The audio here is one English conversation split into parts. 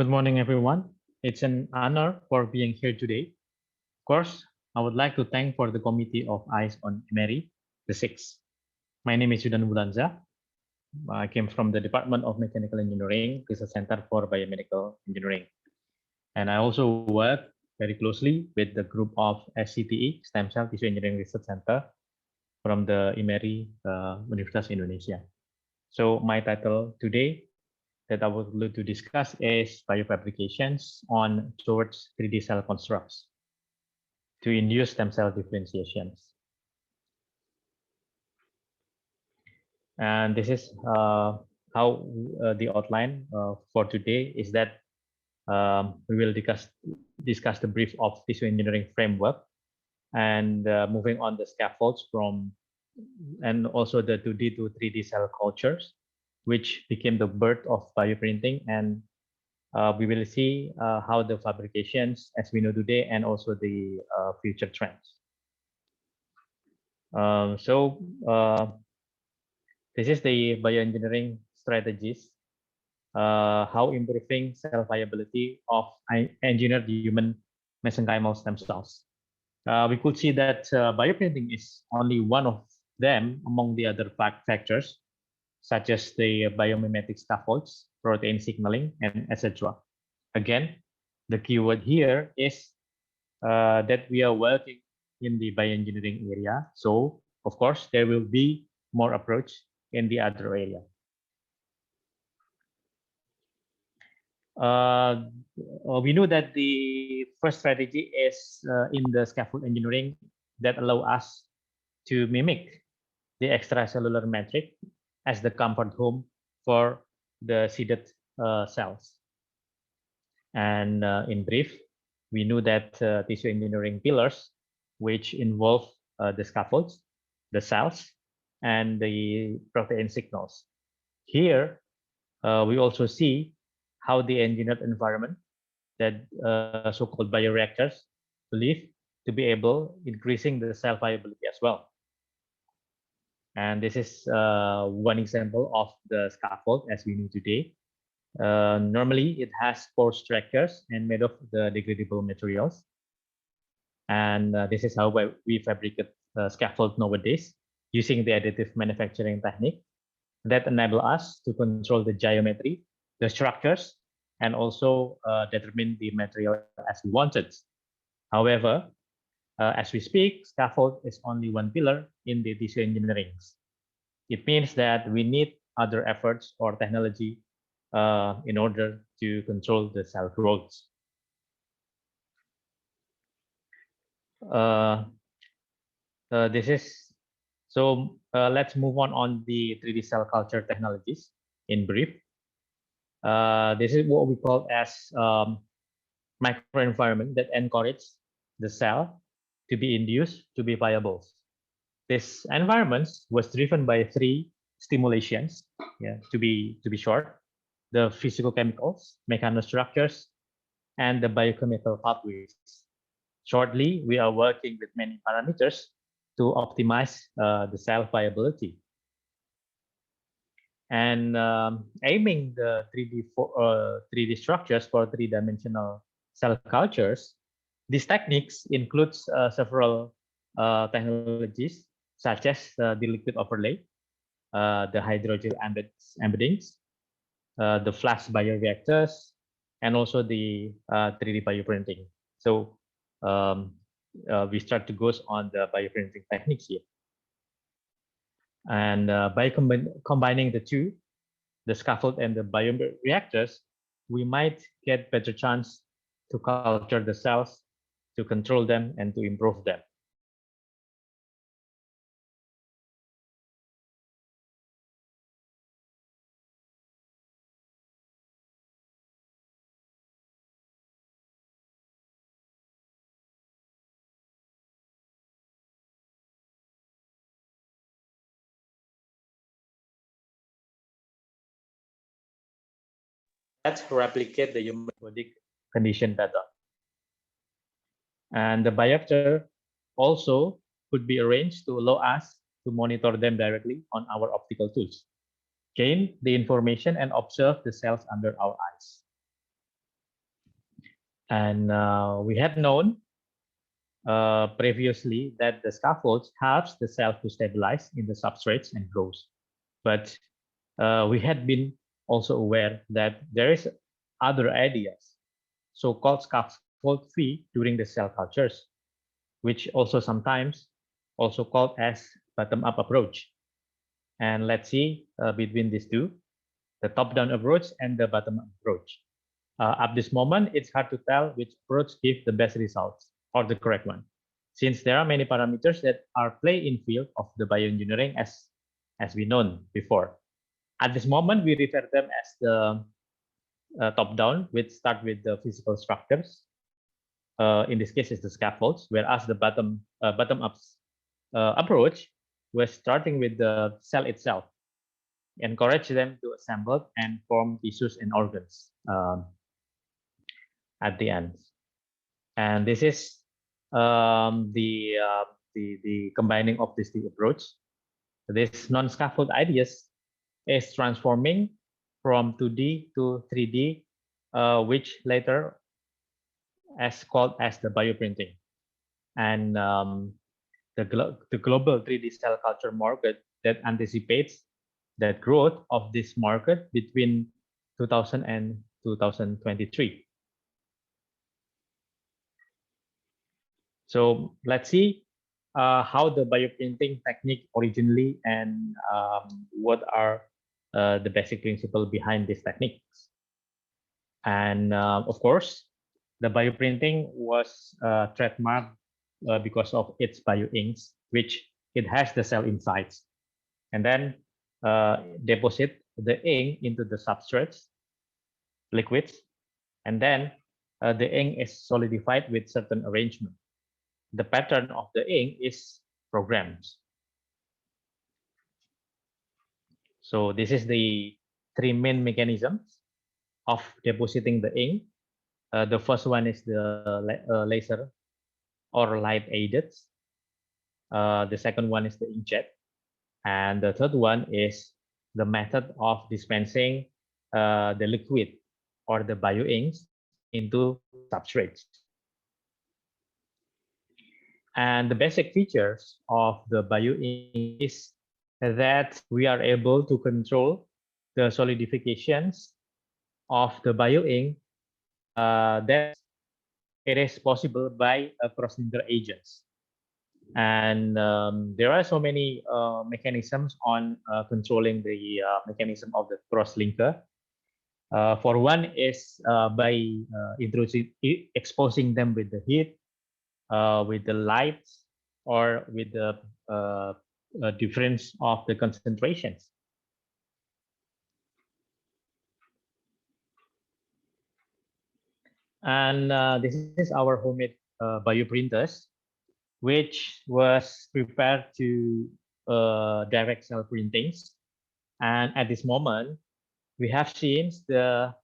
Good morning, everyone. It's an honor for being here today. Of course, I would like to thank for the Committee of Eyes on imeri, the sixth. My name is Yudan. I came from the Department of Mechanical Engineering, Research Center for Biomedical Engineering. And I also work very closely with the group of SCTE, Stem Cell Tissue Engineering Research Center from the imeri Universitas Indonesia. So my title today that I would like to discuss is biofabrications on towards 3D cell constructs to induce stem cell differentiations. And this is how the outline for today is that we will discuss the brief of tissue engineering framework and moving on the scaffolds from and also the 2D to 3D cell cultures, which became the birth of bioprinting, and we will see how the fabrications as we know today and also the future trends. So this is the bioengineering strategies, how improving cell viability of engineered human mesenchymal stem cells. We could see that bioprinting is only one of them among the other factors, such as the biomimetic scaffolds, protein signaling, and etc. Again, the keyword here is that we are working in the bioengineering area. So, of course, there will be more approach in the other area. We know that the first strategy is in the scaffold engineering that allow us to mimic the extracellular matrix as the comfort home for the seeded cells. And in brief, we knew that tissue engineering pillars, which involve the scaffolds, the cells, and the protein signals. Here, we also see how the engineered environment that so-called bioreactors live to be able increasing the cell viability as well. And this is one example of the scaffold as we know today. Normally, it has four structures and made of the degradable materials. And this is how we fabricate scaffold nowadays using the additive manufacturing technique that enable us to control the geometry, the structures, and also determine the material as we wanted. However, as we speak, scaffold is only one pillar in the tissue engineering. It means that we need other efforts or technology in order to control the cell growth. This is so. Let's move on the 3D cell culture technologies in brief. This is what we call as microenvironment that encourage the cell to be induced to be viable. This environment was driven by three stimulations. To be short, the physical chemicals, mechanostructures, and the biochemical pathways. Shortly, we are working with many parameters to optimize the cell viability. And aiming the 3D structures for three-dimensional cell cultures, these techniques includes several technologies such as the liquid overlay, the hydrogel embeddings, the flash bioreactors, and also the 3D bioprinting. So we start to go on the bioprinting techniques here. And by combining the two, the scaffold and the bioreactors, we might get better chance to culture the cells, to control them, and to improve them. Let's replicate the human body condition better. And the bioreactor also could be arranged to allow us to monitor them directly on our optical tools, gain the information and observe the cells under our eyes. And we had known previously that the scaffolds helps the cell to stabilize in the substrates and grows. But we had been also aware that there is other ideas, so-called scaffold-free during the cell cultures, which also sometimes also called as bottom-up approach. And let's see between these two, the top-down approach and the bottom-up approach. At this moment, it's hard to tell which approach gives the best results or the correct one, since there are many parameters that are play in field of the bioengineering as we known before. At this moment, we refer them as the top-down, which start with the physical structures. In this case, it's the scaffolds, whereas the bottom-up approach was starting with the cell itself, encourage them to assemble and form tissues and organs at the end. And this is the combining of these two approach. This non-scaffold ideas is transforming from 2D to 3D, which later as called as the bioprinting. And the global 3D cell culture market that anticipates the growth of this market between 2000 and 2023. So let's see how the bioprinting technique originally and what are the basic principle behind these techniques. And of course, the bioprinting was trademarked because of its bioinks, which it has the cell insides, and then deposit the ink into the substrates, liquids, and then the ink is solidified with certain arrangement. The pattern of the ink is programmed. So this is the three main mechanisms of depositing the ink. The first one is the laser or light aided. The second one is the inkjet. And the third one is the method of dispensing the liquid or the bioinks into substrates. And the basic features of the bioink is that we are able to control the solidifications of the bioink that it is possible by cross-linker agents. And there are so many mechanisms on controlling the mechanism of the cross-linker. For one is by exposing them with the heat, with the light, or with the difference of the concentrations. And this is our homemade bioprinters, which was prepared to direct cell printings. And at this moment, we have seen the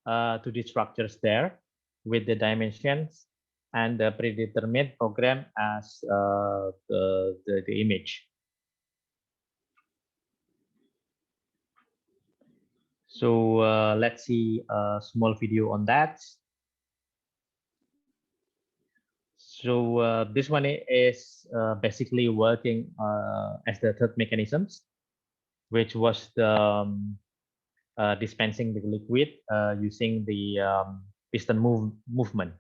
2D structures there with the dimensions and the predetermined program as the image. So let's see a small video on that. So this one is basically working as the third mechanisms, which was the dispensing the liquid using the piston movement.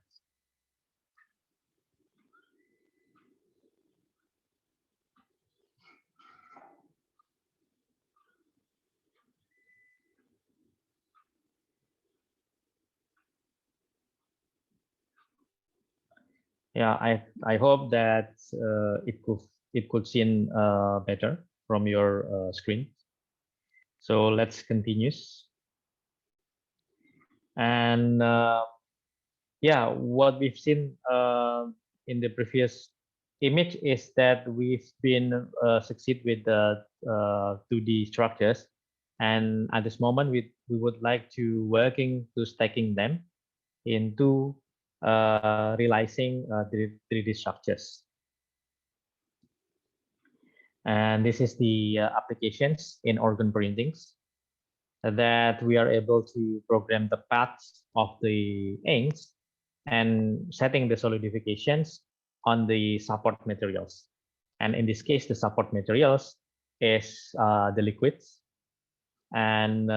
Yeah, I hope that it could seen better from your screen. So let's continue. And yeah, what we've seen in the previous image is that we've been succeed with the 2D structures, and at this moment we would like to working to stacking them into realizing the 3D structures. And this is the applications in organ printings that we are able to program the paths of the inks and setting the solidifications on the support materials. And in this case, the support materials is the liquids. And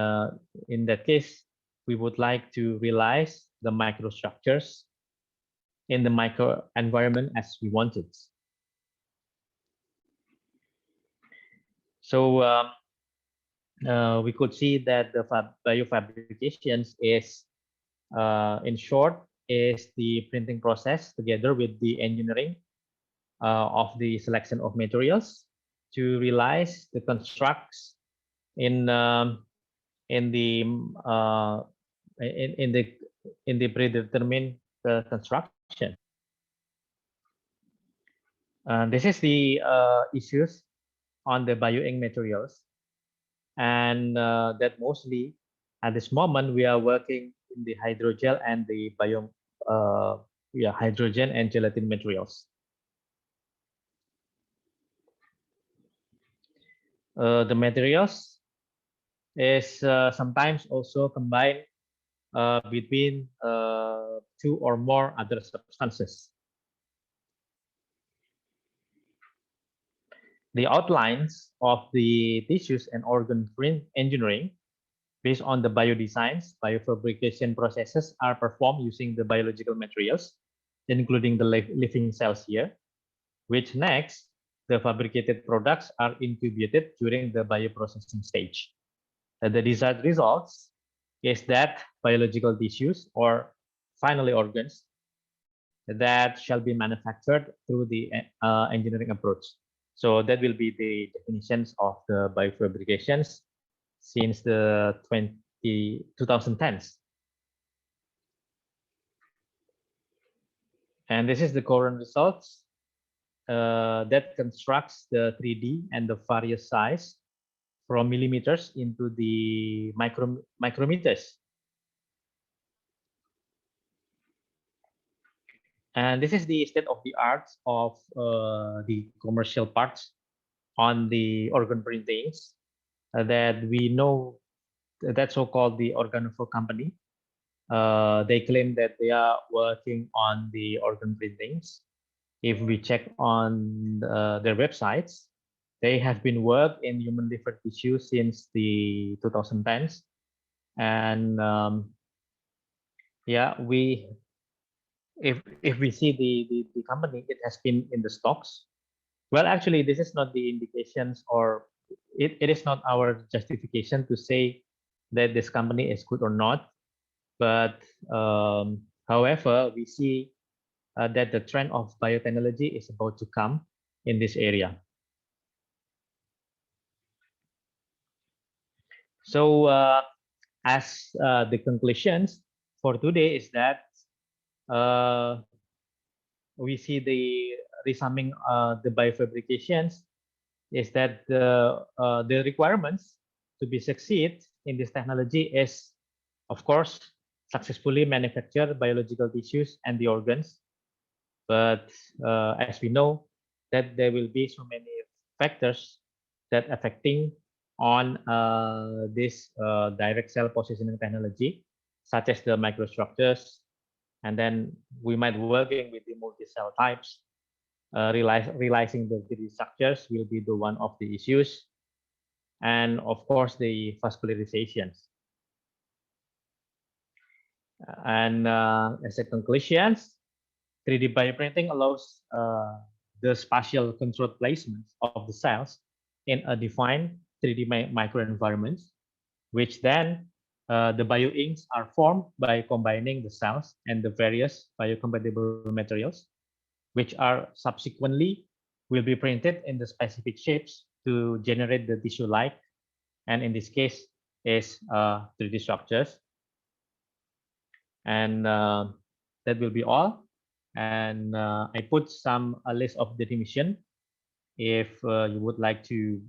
in that case, we would like to realize the microstructures in the micro environment as we wanted. So we could see that the biofabrications is, in short, is the printing process together with the engineering of the selection of materials to realize the constructs in the in the predetermined construction. This is the issues on the bioink materials, and that mostly at this moment we are working in the hydrogel and the hydrogen and gelatin materials. The materials is sometimes also combined between two or more other substances. The outlines of the tissues and organ print engineering based on the biodesigns, biofabrication processes are performed using the biological materials, including the living cells here, which next, the fabricated products are incubated during the bioprocessing stage. The desired results is that biological tissues or finally organs that shall be manufactured through the engineering approach. So that will be the definitions of the biofabrications since the 2010s. And this is the current results that constructs the 3D and the various size from millimeters into the micrometers. And this is the state of the art of the commercial parts on the organ printings that we know that so-called the organophore company. They claim that they are working on the organ printings. If we check on their websites, they have been worked in human liver tissue since the 2010s. And yeah, if we see the company, it has been in the stocks. Well, actually, this is not the indications, or it is not our justification to say that this company is good or not. But however, we see that the trend of biotechnology is about to come in this area. So as the conclusions for today is that we see the resumming the biofabrications is that the requirements to be succeed in this technology is, of course, successfully manufacture biological tissues and the organs. But as we know, that there will be so many factors that affecting on this direct cell positioning technology, such as the microstructures, and then we might working with the multi-cell types. Realizing the 3D structures will be the one of the issues, and of course the vascularizations. And as a conclusion, 3D bioprinting allows the spatial controlled placements of the cells in a defined 3D microenvironment, which then the bioinks are formed by combining the cells and the various biocompatible materials, which are subsequently will be printed in the specific shapes to generate the tissue-like, and in this case is 3D structures. And that will be all. And I put some a list of definition if you would like to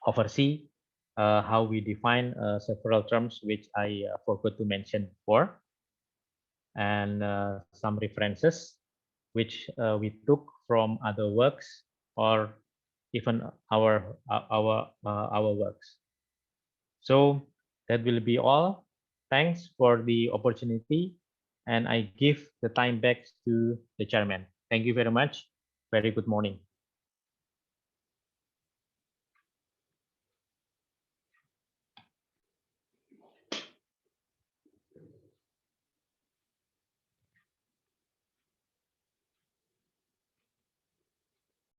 oversee how we define several terms which I forgot to mention before, and some references which we took from other works or even our works. So that will be all. Thanks for the opportunity, and I give the time back to the chairman. Thank you very much. Very good morning.